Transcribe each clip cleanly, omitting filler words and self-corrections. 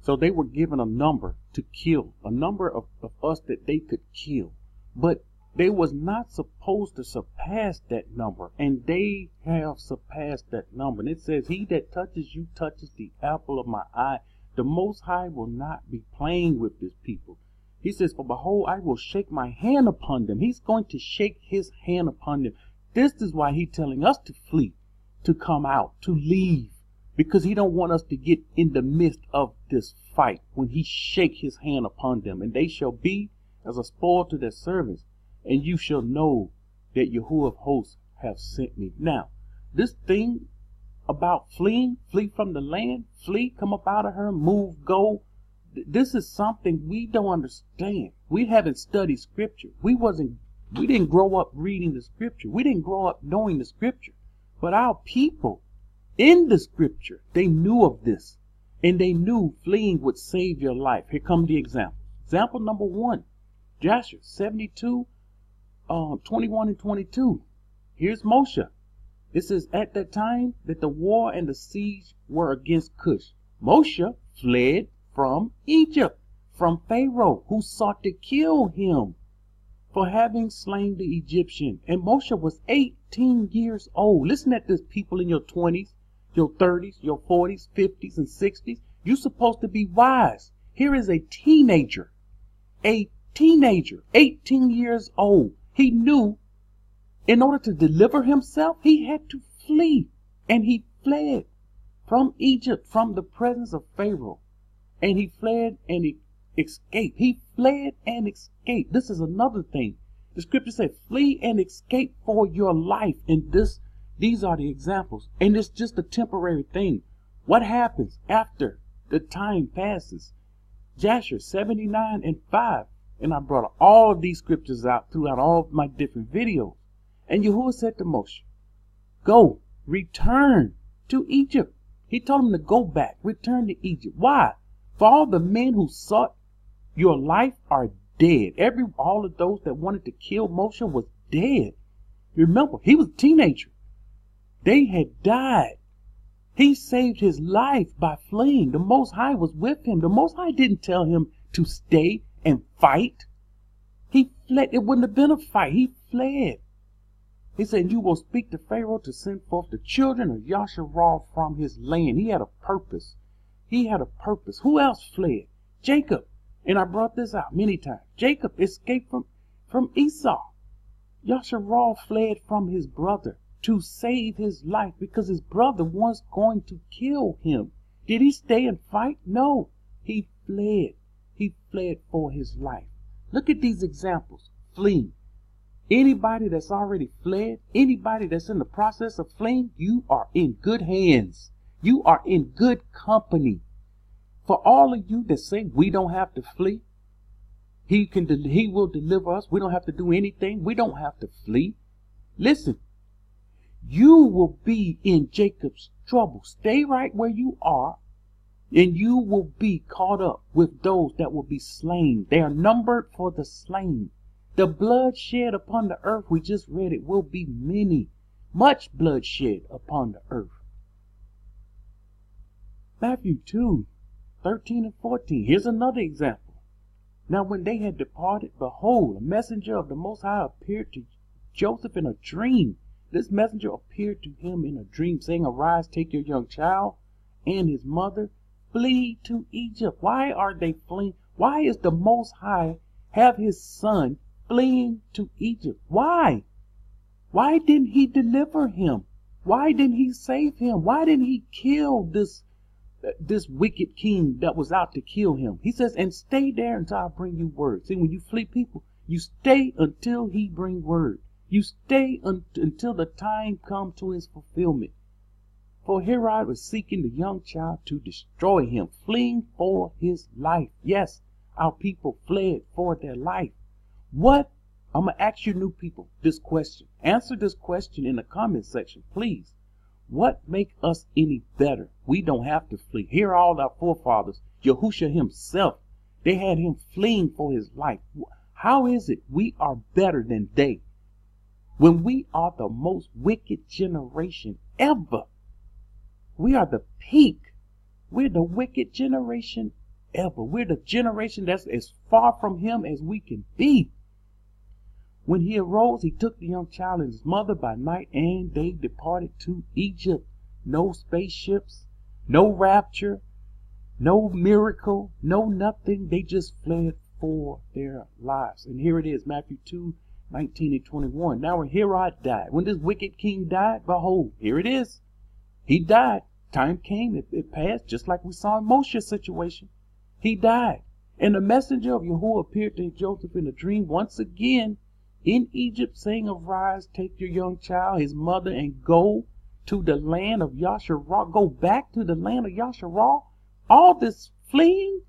So they were given a number to kill, a number of us that they could kill. But they was not supposed to surpass that number, and they have surpassed that number. And it says, he that touches you touches the apple of my eye. The Most High will not be playing with his people. He says, for behold, I will shake my hand upon them. He's going to shake his hand upon them. This is why he's telling us to flee, to come out, to leave, because he don't want us to get in the midst of this fight when he shake his hand upon them. And they shall be as a spoil to their servants. And you shall know that Yahuwah of hosts have sent me. Now, this thing about fleeing, flee from the land, flee, come up out of her, move, go. This is something we don't understand. We haven't studied scripture. We didn't grow up reading the scripture. We didn't grow up knowing the scripture. But our people in the scripture, they knew of this. And they knew fleeing would save your life. Here come the example. Example number 1, Joshua 72. 21 and 22. Here's Moshe. It says, at that time that the war and the siege were against Cush, Moshe fled from Egypt, from Pharaoh, who sought to kill him for having slain the Egyptian. And Moshe was 18 years old. Listen at this, people in your 20s, your 30s, your 40s, 50s, and 60s. You're supposed to be wise. Here is a teenager, 18 years old. He knew in order to deliver himself, he had to flee. And he fled from Egypt, from the presence of Pharaoh. And he fled and he escaped. He fled and escaped. This is another thing. The scripture said, flee and escape for your life. And these are the examples. And it's just a temporary thing. What happens after the time passes? Joshua 79 and 5. And I brought all of these scriptures out throughout all of my different videos. And Yahuwah said to Moshe, go, return to Egypt. He told him to go back, return to Egypt. Why? For all the men who sought your life are dead. All of those that wanted to kill Moshe was dead. Remember, he was a teenager. They had died. He saved his life by fleeing. The Most High was with him. The Most High didn't tell him to stay and fight. He fled. It wouldn't have been a fight. He fled. He said, you will speak to Pharaoh to send forth the children of Yasharal from his land. He had a purpose. He had a purpose. Who else fled? Jacob. And I brought this out many times. Jacob escaped from Esau. Yasharal fled from his brother to save his life because his brother was going to kill him. Did he stay and fight? No. He fled. He fled for his life. Look at these examples. Fleeing. Anybody that's already fled, anybody that's in the process of fleeing, you are in good hands. You are in good company. For all of you that say we don't have to flee, he will deliver us. We don't have to do anything. We don't have to flee. Listen, you will be in Jacob's trouble. Stay right where you are, and you will be caught up with those that will be slain. They are numbered for the slain. The blood shed upon the earth, we just read it, will be many. Much blood shed upon the earth. Matthew 2, 13 and 14. Here's another example. Now when they had departed, behold, a messenger of the Most High appeared to Joseph in a dream. This messenger appeared to him in a dream, saying, arise, take your young child and his mother, flee to Egypt. Why are they fleeing? Why is the Most High have his son fleeing to Egypt? Why? Why didn't he deliver him? Why didn't he save him? Why didn't he kill this wicked king that was out to kill him? He says, and stay there until I bring you word. See, when you flee people, you stay until he bring word. You stay until the time come to his fulfillment. For Herod was seeking the young child to destroy him, fleeing for his life. Yes, our people fled for their life. What? I'm going to ask you new people this question. Answer this question in the comment section, please. What make us any better? We don't have to flee. Here are all our forefathers. Yahushua himself, they had him fleeing for his life. How is it we are better than they when we are the most wicked generation ever? We are the peak. We're the wicked generation forever. We're the generation that's as far from him as we can be. When he arose, he took the young child and his mother by night, and they departed to Egypt. No spaceships, no rapture, no miracle, no nothing. They just fled for their lives. And here it is, Matthew 2:19 and 21. Now when Herod died, when this wicked king died, behold, here it is. He died. Time came, it passed, just like we saw in Moshe's situation. He died. And the messenger of Yahuwah appeared to Joseph in a dream once again in Egypt, saying, arise, take your young child, his mother, and go to the land of Yasharah. Go back to the land of Yasharah. All this fleeing,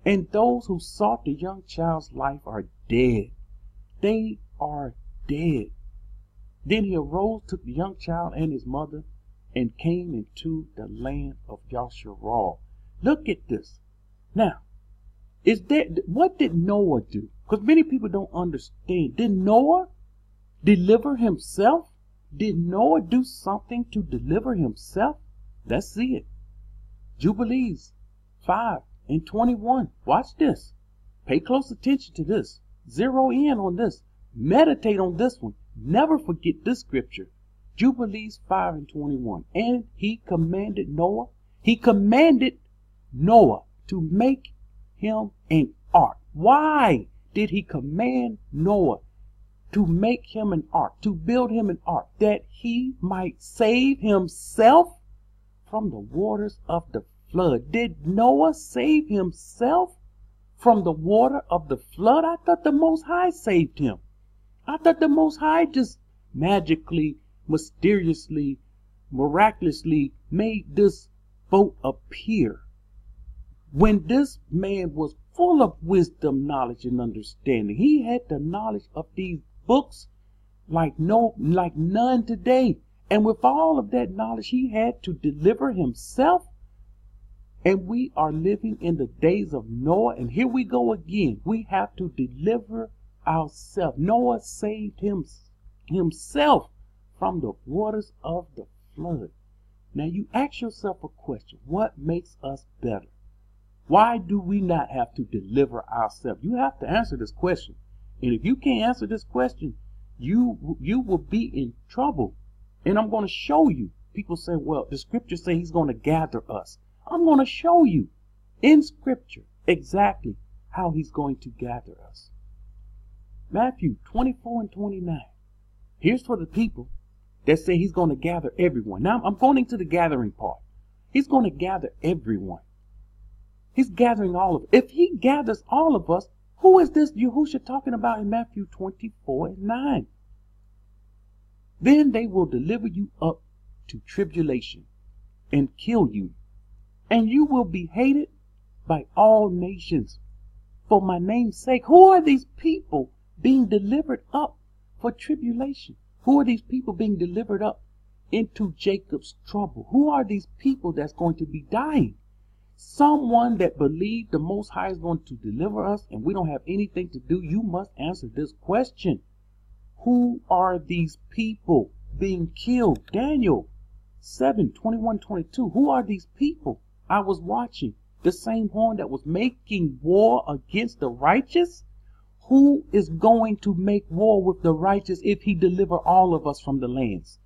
and those who sought the young child's life are dead. They are dead. Then he arose, took the young child and his mother, and came into the land of Yasharah. Look at this. Now, what did Noah do? Because many people don't understand. Did Noah deliver himself? Did Noah do something to deliver himself? Let's see it. Jubilees 5:21. Watch this. Pay close attention to this. Zero in on this. Meditate on this one. Never forget this scripture. Jubilees 5:21. And he commanded Noah to make him an ark. Why did he command Noah to make him an ark, to build him an ark, that he might save himself from the waters of the flood? Did Noah save himself from the water of the flood? I thought the Most High saved him. I thought the Most High just magically, mysteriously, miraculously made this boat appear. When this man was full of wisdom, knowledge, and understanding, he had the knowledge of these books like none today. And with all of that knowledge, he had to deliver himself. And we are living in the days of Noah. And here we go again. We have to deliver ourselves. Noah saved himself from the waters of the flood. Now you ask yourself a question. What makes us better? Why do we not have to deliver ourselves? You have to answer this question. And if you can't answer this question, you will be in trouble. And I'm going to show you. People say, well, the scripture say he's going to gather us. I'm going to show you in scripture exactly how he's going to gather us. Matthew 24:29. Here's for the people that say he's going to gather everyone. Now I'm going into the gathering part. He's going to gather everyone. He's gathering all of us. If he gathers all of us, who is this Yahushua talking about in Matthew 24:9? Then they will deliver you up to tribulation and kill you, and you will be hated by all nations for my name's sake. Who are these people being delivered up for tribulation? Who are these people being delivered up into Jacob's trouble? Who are these people that's going to be dying? Someone that believed the Most High is going to deliver us and we don't have anything to do. You must answer this question. Who are these people being killed? Daniel 7:21-22. Who are these people? I was watching the same horn that was making war against the righteous. Who is going to make war with the righteous if he deliver all of us from the lands?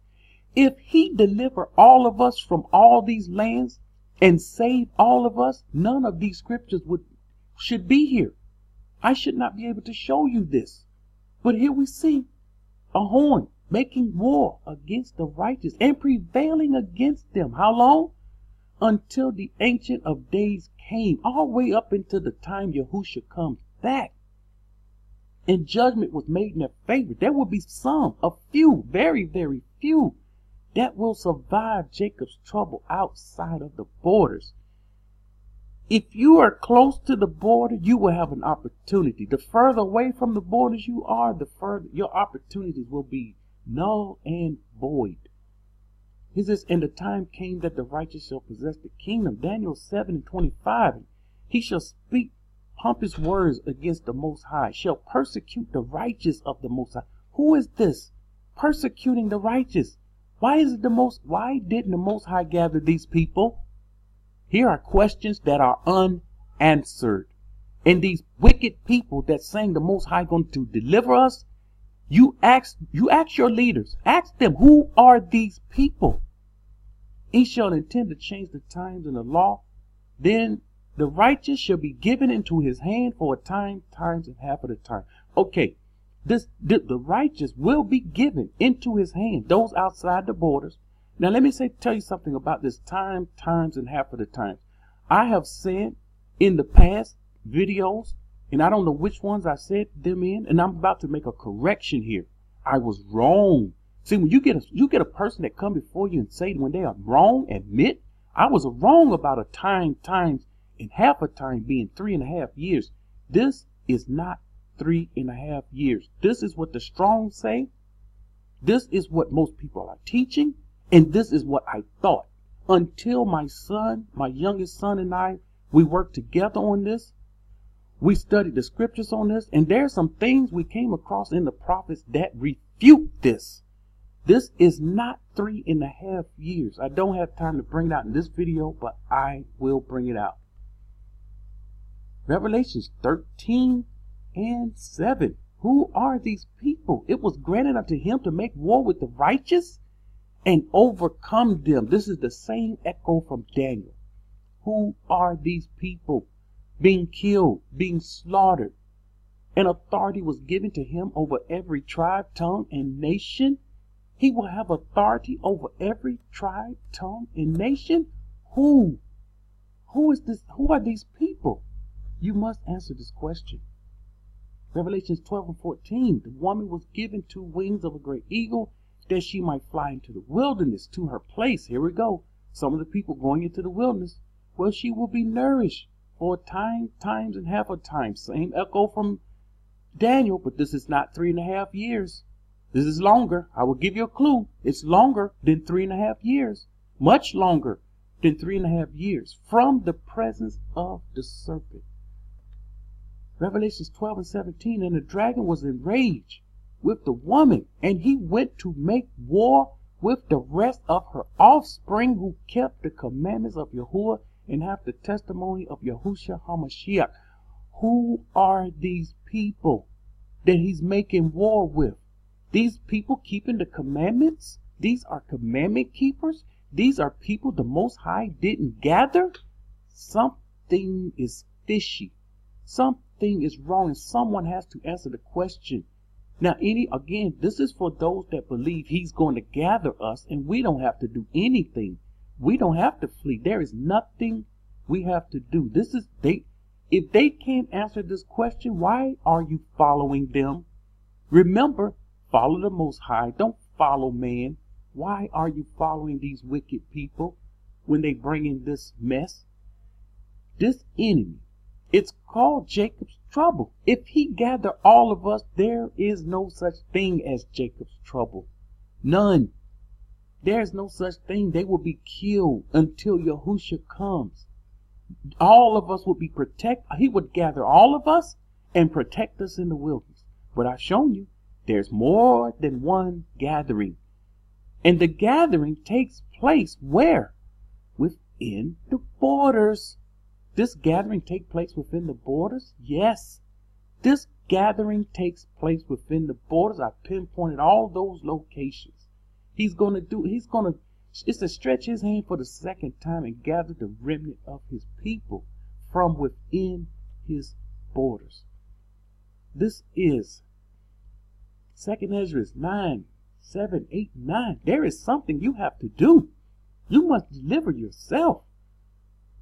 If he deliver all of us from all these lands and save all of us, none of these scriptures should be here. I should not be able to show you this. But here we see a horn making war against the righteous and prevailing against them. How long? Until the Ancient of Days came, all the way up into the time Yahushua comes back. And judgment was made in their favor. There will be a few, very, very few, that will survive Jacob's trouble outside of the borders. If you are close to the border, you will have an opportunity. The further away from the borders you are, the further your opportunities will be null and void. He says, and the time came that the righteous shall possess the kingdom. Daniel 7:25. He shall speak pompous words against the Most High, shall persecute the righteous of the Most High. Who is this persecuting the righteous? Why didn't the Most High gather these people? Here are questions that are answered. And these wicked people that saying the Most High going to deliver us, you ask your leaders, ask them, who are these people? He shall intend to change the times and the law. Then the righteous shall be given into his hand for a time, times, and half of the time. Okay, the righteous will be given into his hand, those outside the borders. Now let me tell you something about this time, times, and half of the time. I have said in the past videos, and I don't know which ones I said them in, and I'm about to make a correction here. I was wrong. See, when you get a person that come before you and say when they are wrong, admit, I was wrong about a time, times, and half a time being 3.5 years. This is not 3.5 years. This is what the strong say. This is what most people are teaching. And this is what I thought until my youngest son and I, we worked together on this. We studied the scriptures on this. And there are some things we came across in the prophets that refute this. This is not 3.5 years. I don't have time to bring it out in this video, but I will bring it out. Revelations 13:7. Who are these people? It was granted unto him to make war with the righteous and overcome them. This is the same echo from Daniel. Who are these people? Being killed, being slaughtered. And authority was given to him over every tribe, tongue, and nation. He will have authority over every tribe, tongue, and nation. Who? Who is this? Who are these people? You must answer this question. Revelations 12:14. The woman was given 2 wings of a great eagle, that she might fly into the wilderness to her place. Here we go. Some of the people going into the wilderness. Well, she will be nourished for a time, times, and half a time. Same echo from Daniel, but this is not 3.5 years. This is longer. I will give you a clue. It's longer than 3.5 years. Much longer than 3.5 years from the presence of the serpent. Revelations 12:17. And the dragon was enraged with the woman, and he went to make war with the rest of her offspring who kept the commandments of Yahuwah and have the testimony of Yahushua HaMashiach. Who are these people that he's making war with? These people keeping the commandments? These are commandment keepers? These are people the Most High didn't gather? Something is fishy. Something is wrong, and someone has to answer the question. Now, again, this is for those that believe he's going to gather us and we don't have to do anything. We don't have to flee. There is nothing we have to do. If they can't answer this question, why are you following them? Remember, follow the Most High. Don't follow man. Why are you following these wicked people when they bring in this mess? This enemy, it's called Jacob's trouble. If he gather all of us, there is no such thing as Jacob's trouble. None. There's no such thing. They will be killed until Yahushua comes. All of us will be protected. He would gather all of us and protect us in the wilderness. But I've shown you there's more than one gathering. And the gathering takes place where? Within the borders. This gathering takes place within the borders? Yes. This gathering takes place within the borders. I pinpointed all those locations. It's to stretch his hand for the second time and gather the remnant of his people from within his borders. This is 2nd Ezra 9, 7, 8, 9. There is something you have to do. You must deliver yourself.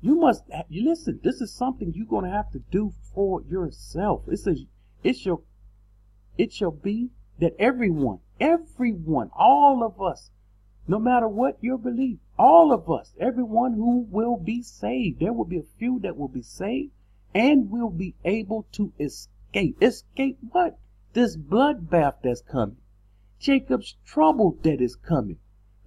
Listen, this is something you're going to have to do for yourself. It shall be that everyone, all of us, no matter what your belief, all of us, everyone who will be saved, there will be a few that will be saved and will be able to escape. Escape what? This bloodbath that's coming. Jacob's trouble that is coming.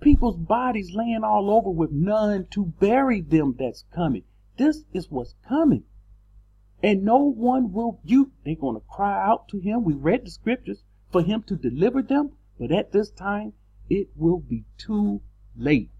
People's bodies laying all over with none to bury them that's coming. This is what's coming. And no one they're going to cry out to him. We read the scriptures for him to deliver them. But at this time, it will be too late.